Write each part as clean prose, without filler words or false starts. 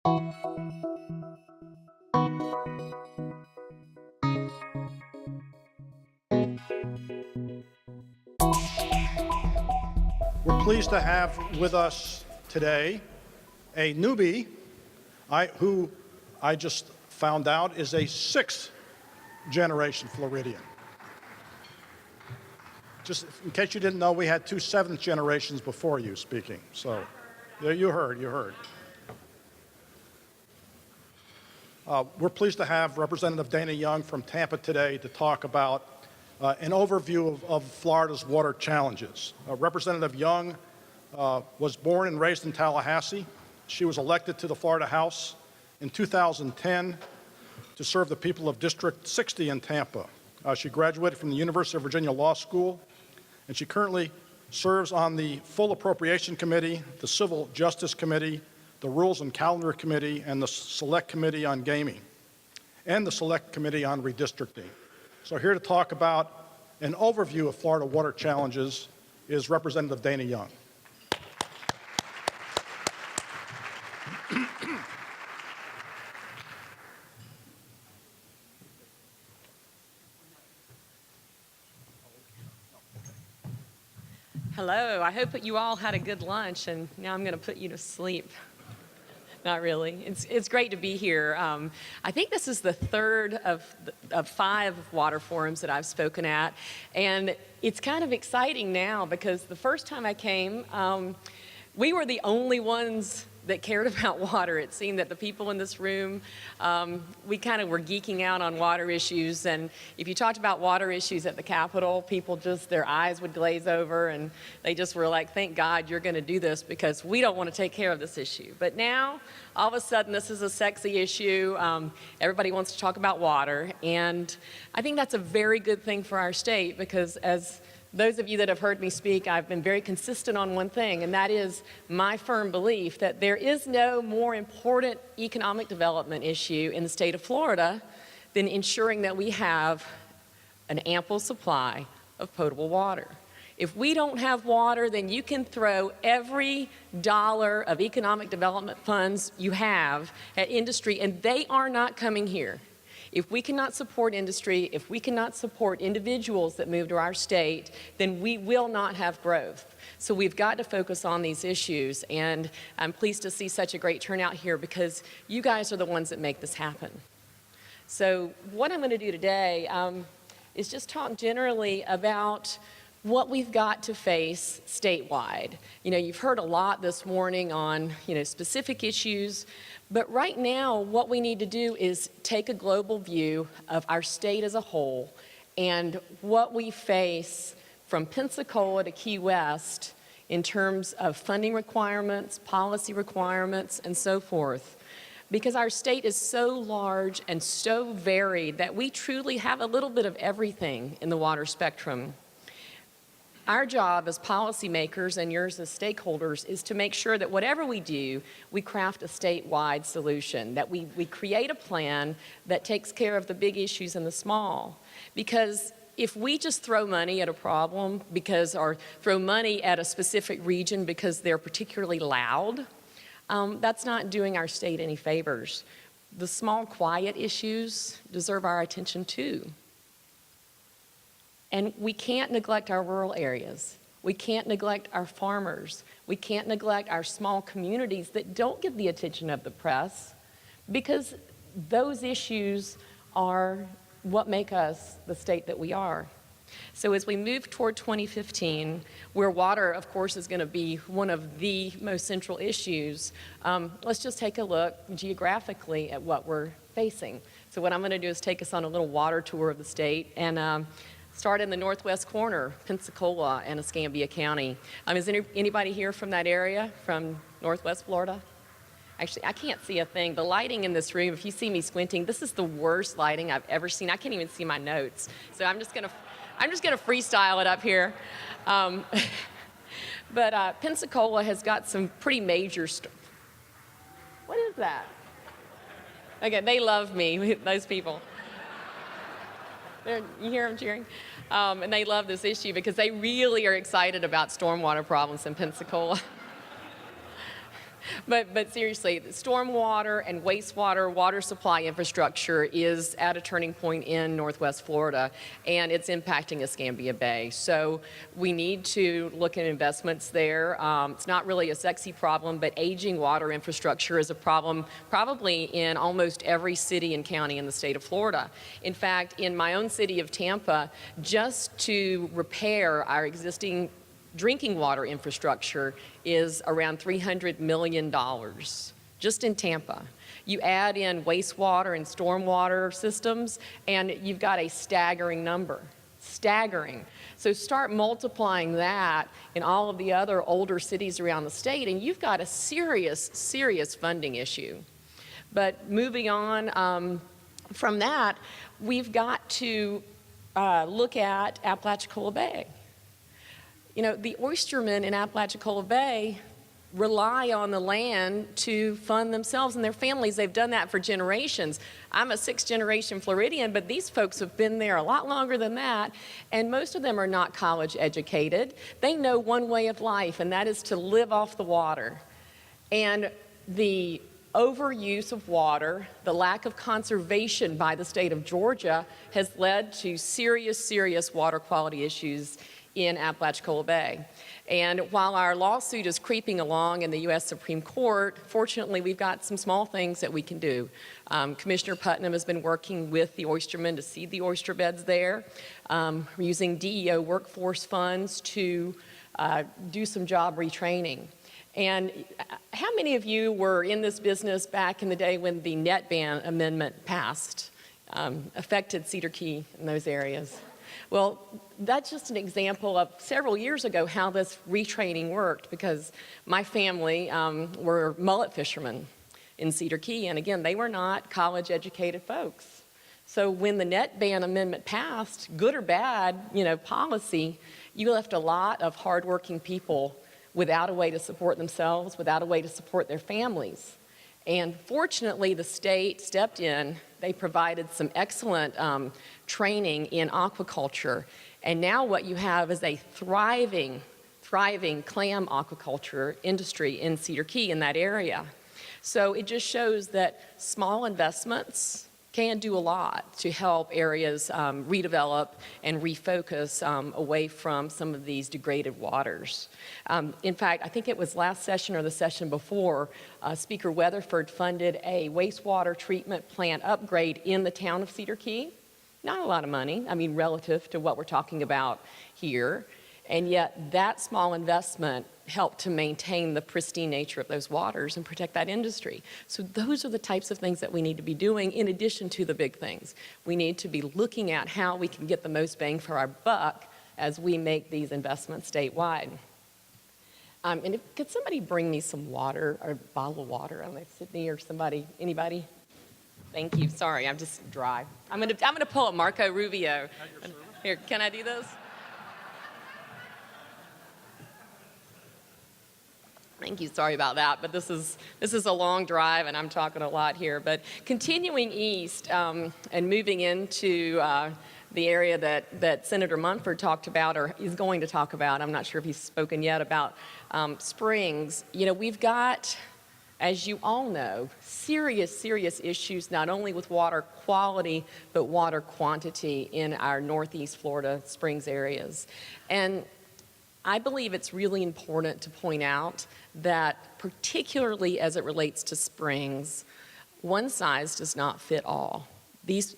We're pleased to have with us today a newbie who I just found out is a sixth-generation Floridian. Just in case you didn't know, we had two seventh generations before you speaking. So there you heard. We're pleased to have Representative Dana Young from Tampa today to talk about an overview of Florida's water challenges. Representative Young was born and raised in Tallahassee. She was elected to the Florida House in 2010 to serve the people of District 60 in Tampa. She graduated from the University of Virginia Law School, and she currently serves on the Full Appropriation Committee, the Civil Justice Committee, the Rules and Calendar Committee, and the Select Committee on Gaming, and the Select Committee on Redistricting. So here to talk about an overview of Florida water challenges is Representative Dana Young. Hello, I hope that you all had a good lunch, and now I'm going to put you to sleep. Not really. It's great to be here. I think this is the third of 5 water forums that I've spoken at, and it's kind of exciting now because the first time I came, we were the only ones that cared about water. It seemed that the people in this room, we kind of were geeking out on water issues, and if you talked about water issues at the Capitol, people just, their eyes would glaze over, and they just were like, thank God you're going to do this because we don't want to take care of this issue. But now, all of a sudden, this is a sexy issue. Everybody wants to talk about water, and I think that's a very good thing for our state because as those of you that have heard me speak, I've been very consistent on one thing, and that is my firm belief that there is no more important economic development issue in the state of Florida than ensuring that we have an ample supply of potable water. If we don't have water, then you can throw every dollar of economic development funds you have at industry, and they are not coming here. If we cannot support industry, if we cannot support individuals that move to our state, then we will not have growth. So we've got to focus on these issues, and I'm pleased to see such a great turnout here because you guys are the ones that make this happen. So what I'm going to do today is just talk generally about what we've got to face statewide. You know, you've heard a lot this morning on, specific issues, but right now what we need to do is take a global view of our state as a whole and what we face from Pensacola to Key West in terms of funding requirements, policy requirements, and so forth. Because our state is so large and so varied that we truly have a little bit of everything in the water spectrum. Our job as policymakers and yours as stakeholders is to make sure that whatever we do, we craft a statewide solution, that we create a plan that takes care of the big issues and the small. Because if we just throw money at a problem or throw money at a specific region because they're particularly loud, that's not doing our state any favors. The small, quiet issues deserve our attention too. And we can't neglect our rural areas. We can't neglect our farmers. We can't neglect our small communities that don't get the attention of the press because those issues are what make us the state that we are. So as we move toward 2015, where water, of course, is going to be one of the most central issues, let's just take a look geographically at what we're facing. So what I'm going to do is take us on a little water tour of the state and start in the northwest corner, Pensacola and Escambia County. Is anybody here from that area, from northwest Florida? Actually, I can't see a thing. The lighting in this room, if you see me squinting, this is the worst lighting I've ever seen. I can't even see my notes. So I'm just gonna freestyle it up here. But Pensacola has got some pretty major what is that? Okay, they love me, those people. You hear them cheering? And they love this issue because they really are excited about stormwater problems in Pensacola. But seriously, the stormwater and wastewater water supply infrastructure is at a turning point in Northwest Florida, and it's impacting Escambia Bay. So we need to look at investments there. It's not really a sexy problem, but aging water infrastructure is a problem probably in almost every city and county in the state of Florida. In fact, in my own city of Tampa, just to repair our existing drinking water infrastructure is around $300 million, just in Tampa. You add in wastewater and stormwater systems, and you've got a staggering number. Staggering. So start multiplying that in all of the other older cities around the state, and you've got a serious, serious funding issue. But moving on from that, we've got to look at Apalachicola Bay. You know, the oystermen in Apalachicola Bay rely on the land to fund themselves and their families. They've done that for generations. I'm a sixth-generation Floridian, but these folks have been there a lot longer than that, and most of them are not college educated. They know one way of life, and that is to live off the water. And the overuse of water, the lack of conservation by the state of Georgia has led to serious, serious water quality issues in Apalachicola Bay. And while our lawsuit is creeping along in the U.S. Supreme Court, fortunately, we've got some small things that we can do. Commissioner Putnam has been working with the oystermen to seed the oyster beds there. We're using DEO workforce funds to do some job retraining. And how many of you were in this business back in the day when the net ban amendment passed, affected Cedar Key and those areas? Well, that's just an example of several years ago how this retraining worked, because my family were mullet fishermen in Cedar Key, and again, they were not college-educated folks. So when the net ban amendment passed, good or bad, policy, you left a lot of hardworking people without a way to support themselves, without a way to support their families. And fortunately, the state stepped in. They provided some excellent training in aquaculture. And now what you have is a thriving clam aquaculture industry in Cedar Key in that area. So it just shows that small investments can do a lot to help areas redevelop and refocus away from some of these degraded waters. In fact, I think it was last session or the session before, Speaker Weatherford funded a wastewater treatment plant upgrade in the town of Cedar Key. Not a lot of money, relative to what we're talking about here. And yet that small investment helped to maintain the pristine nature of those waters and protect that industry. So those are the types of things that we need to be doing in addition to the big things. We need to be looking at how we can get the most bang for our buck as we make these investments statewide. Could somebody bring me some water, or a bottle of water? I don't know, Sydney or somebody, anybody? Thank you, sorry, I'm just dry. I'm gonna pull up Marco Rubio. Here, can I do this? Thank you, sorry about that, but this is a long drive and I'm talking a lot here. But continuing east and moving into the area that Senator Munford talked about, or is going to talk about, I'm not sure if he's spoken yet, about springs. We've got, as you all know, serious, serious issues, not only with water quality, but water quantity in our Northeast Florida springs areas. And I believe it's really important to point out that, particularly as it relates to springs, one size does not fit all. These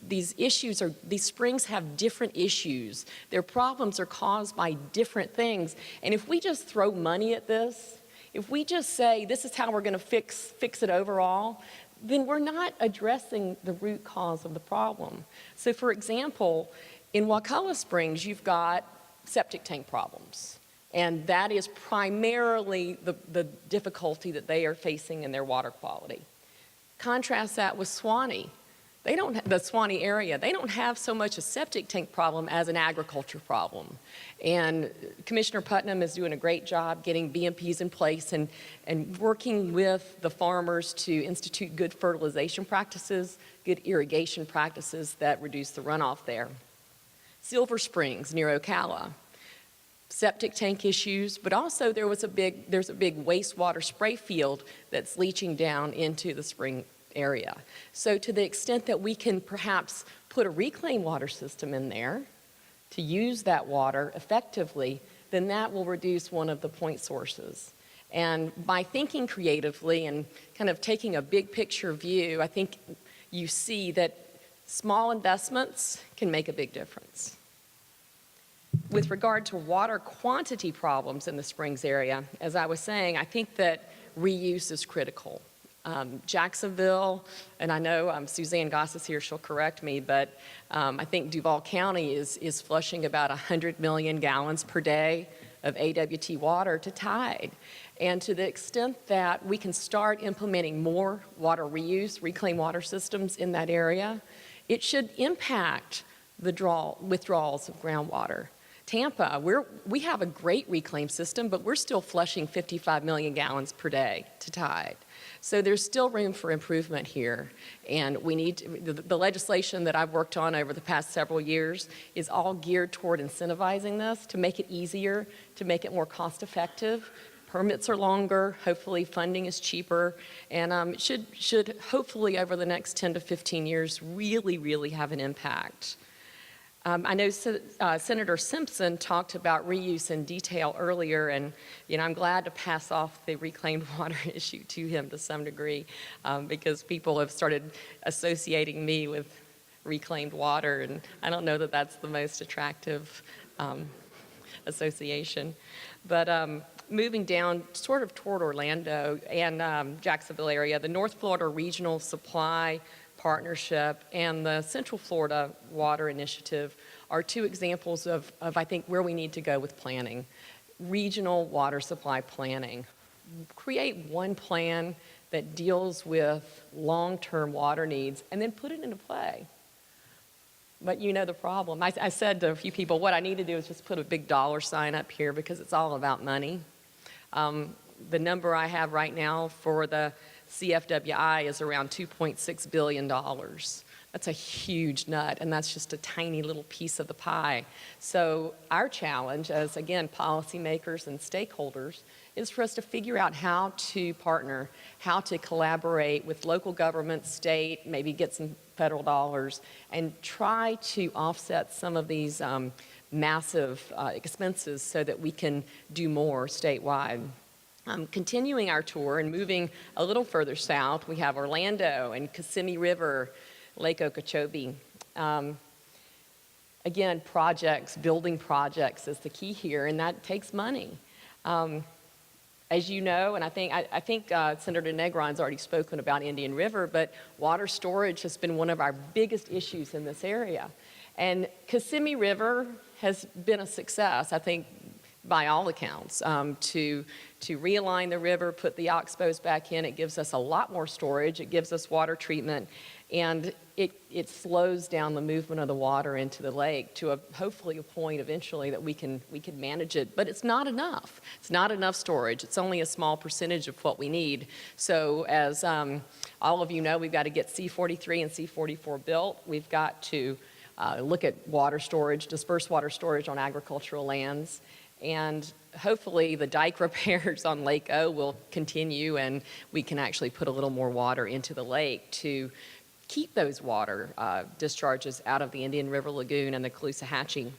springs have different issues. Their problems are caused by different things. And if we just throw money at this, if we just say this is how we're going to fix it overall, then we're not addressing the root cause of the problem. So for example, in Wakulla Springs, you've got septic tank problems. And that is primarily the difficulty that they are facing in their water quality. Contrast that with Suwannee. The Suwannee area, they don't have so much a septic tank problem as an agriculture problem. And Commissioner Putnam is doing a great job getting BMPs in place and working with the farmers to institute good fertilization practices, good irrigation practices that reduce the runoff there. Silver Springs near Ocala. septic tank issues, but also there's a big wastewater spray field that's leaching down into the spring area. So to the extent that we can perhaps put a reclaimed water system in there to use that water effectively, then that will reduce one of the point sources. And by thinking creatively and kind of taking a big picture view, I think you see that small investments can make a big difference. With regard to water quantity problems in the Springs area, as I was saying, I think that reuse is critical. Jacksonville, and I know Suzanne Goss is here, she'll correct me, but I think Duval County is flushing about 100 million gallons per day of AWT water to Tide. And to the extent that we can start implementing more water reuse, reclaimed water systems in that area, it should impact the withdrawals of groundwater. Tampa, we have a great reclaim system, but we're still flushing 55 million gallons per day to Tide. So there's still room for improvement here. And we need the legislation that I've worked on over the past several years is all geared toward incentivizing this to make it easier, to make it more cost effective. Permits are longer, hopefully funding is cheaper, and it should hopefully over the next 10 to 15 years really have an impact. I know Senator Simpson talked about reuse in detail earlier, and I'm glad to pass off the reclaimed water issue to him to some degree, because people have started associating me with reclaimed water, and I don't know that that's the most attractive association. But moving down sort of toward Orlando and Jacksonville area, the North Florida Regional Supply Partnership and the Central Florida Water Initiative are two examples of I think, where we need to go with planning. Regional water supply planning. Create one plan that deals with long-term water needs and then put it into play. But you know the problem. I said to a few people, what I need to do is just put a big dollar sign up here because it's all about money. The number I have right now for the CFWI is around $2.6 billion. That's a huge nut, and that's just a tiny little piece of the pie. So our challenge as, again, policymakers and stakeholders is for us to figure out how to partner, how to collaborate with local government, state, maybe get some federal dollars, and try to offset some of these massive expenses so that we can do more statewide. Continuing our tour and moving a little further south, we have Orlando and Kissimmee River, Lake Okeechobee. Again, building projects is the key here, and that takes money. As you know, and I think Senator Negron's already spoken about Indian River, but water storage has been one of our biggest issues in this area. And Kissimmee River has been a success, I think, by all accounts, to realign the river, put the oxbows back in. It gives us a lot more storage. It gives us water treatment, and it slows down the movement of the water into the lake to hopefully a point eventually that we can manage it. But it's not enough. It's not enough storage. It's only a small percentage of what we need. So as all of you know, we've got to get C-43 and C-44 built. We've got to look at water storage, dispersed water storage on agricultural lands. And hopefully the dike repairs on Lake O will continue, and we can actually put a little more water into the lake to keep those water discharges out of the Indian River Lagoon and the Caloosahatchee.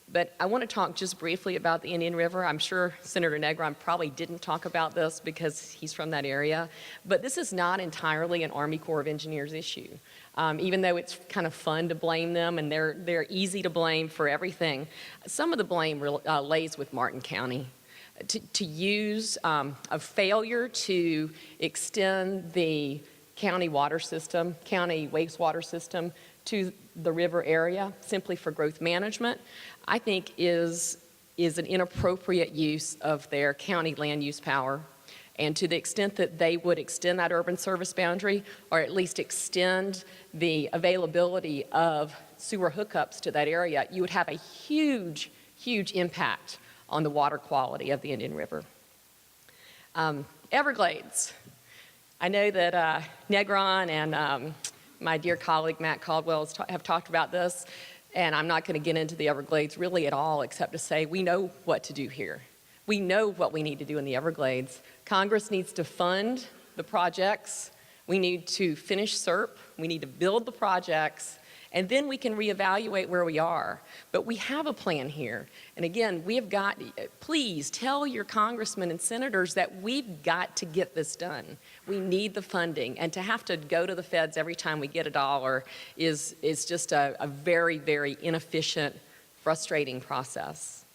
But I want to talk just briefly about the Indian River. I'm sure Senator Negron probably didn't talk about this because he's from that area, but this is not entirely an Army Corps of Engineers issue. Even though it's kind of fun to blame them, and they're easy to blame for everything, some of the blame lays with Martin County. To use a failure to extend the county water system, county wastewater system to the river area simply for growth management, I think is an inappropriate use of their county land use power. And to the extent that they would extend that urban service boundary, or at least extend the availability of sewer hookups to that area, you would have a huge impact on the water quality of the Indian River. Everglades. I know that Negron and my dear colleague Matt Caldwell have talked about this. And I'm not going to get into the Everglades really at all, except to say we know what to do here. We know what we need to do in the Everglades. Congress needs to fund the projects. We need to finish SERP. We need to build the projects. And then we can reevaluate where we are. But we have a plan here. And again, we have got, please tell your congressmen and senators that we've got to get this done. We need the funding. And to have to go to the feds every time we get a dollar is just a very, very inefficient, frustrating process.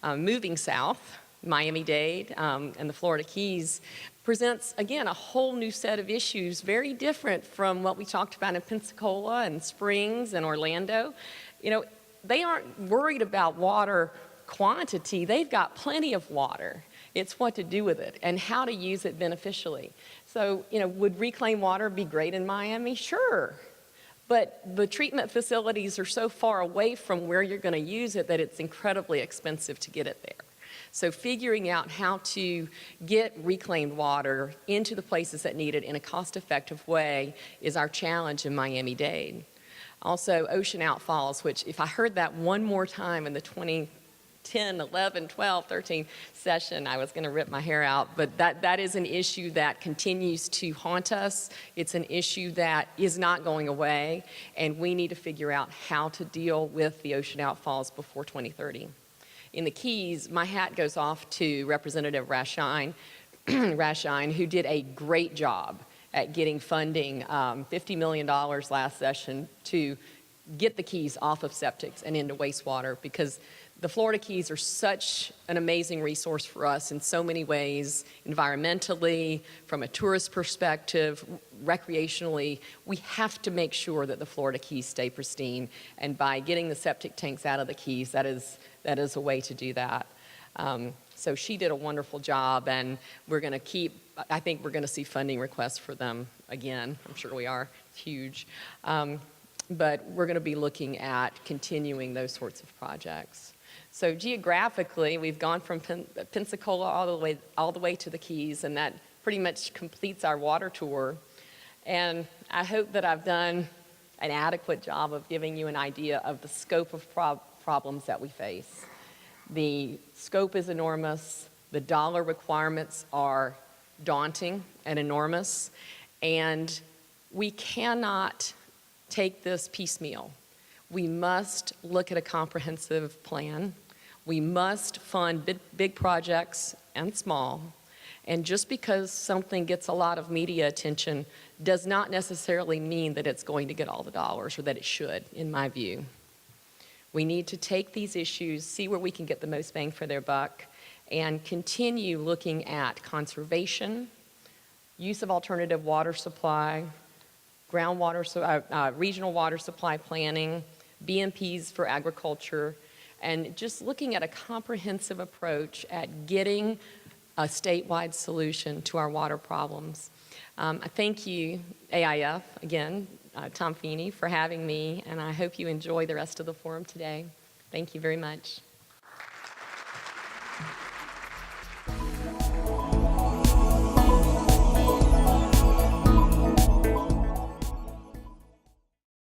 Moving south, Miami-Dade and the Florida Keys presents, again, a whole new set of issues, very different from what we talked about in Pensacola and Springs and Orlando. You know, they aren't worried about water quantity. They've got plenty of water. It's what to do with it and how to use it beneficially. So, you know, would reclaimed water be great in Miami? Sure. But the treatment facilities are so far away from where you're going to use it that it's incredibly expensive to get it there. So figuring out how to get reclaimed water into the places that need it in a cost-effective way is our challenge in Miami-Dade. Also, ocean outfalls, which if I heard that one more time in the 2010, 11, 12, 13 session, I was going to rip my hair out. But that is an issue that continues to haunt us. It's an issue that is not going away, and we need to figure out how to deal with the ocean outfalls before 2030. In the Keys, my hat goes off to Representative Rashine, who did a great job at getting funding, $50 million last session, to get the Keys off of septics and into wastewater, because the Florida Keys are such an amazing resource for us in so many ways, environmentally, from a tourist perspective, recreationally. We have to make sure that the Florida Keys stay pristine, and by getting the septic tanks out of the Keys, that is a way to do that. So she did a wonderful job, and we're going to keep, I think we're going to see funding requests for them again. I'm sure we are. It's huge. But we're going to be looking at continuing those sorts of projects. So geographically, we've gone from Pensacola all the way to the Keys, and that pretty much completes our water tour. And I hope that I've done an adequate job of giving you an idea of the scope of problems that we face. The scope is enormous. The dollar requirements are daunting and enormous. And we cannot take this piecemeal. We must look at a comprehensive plan. We must fund big projects and small. And just because something gets a lot of media attention does not necessarily mean that it's going to get all the dollars, or that it should, in my view. We need to take these issues, see where we can get the most bang for their buck, and continue looking at conservation, use of alternative water supply, regional water supply planning, BMPs for agriculture, and just looking at a comprehensive approach at getting a statewide solution to our water problems. I thank you, AIF, again, Tom Feeney, for having me, and I hope you enjoy the rest of the forum today. Thank you very much.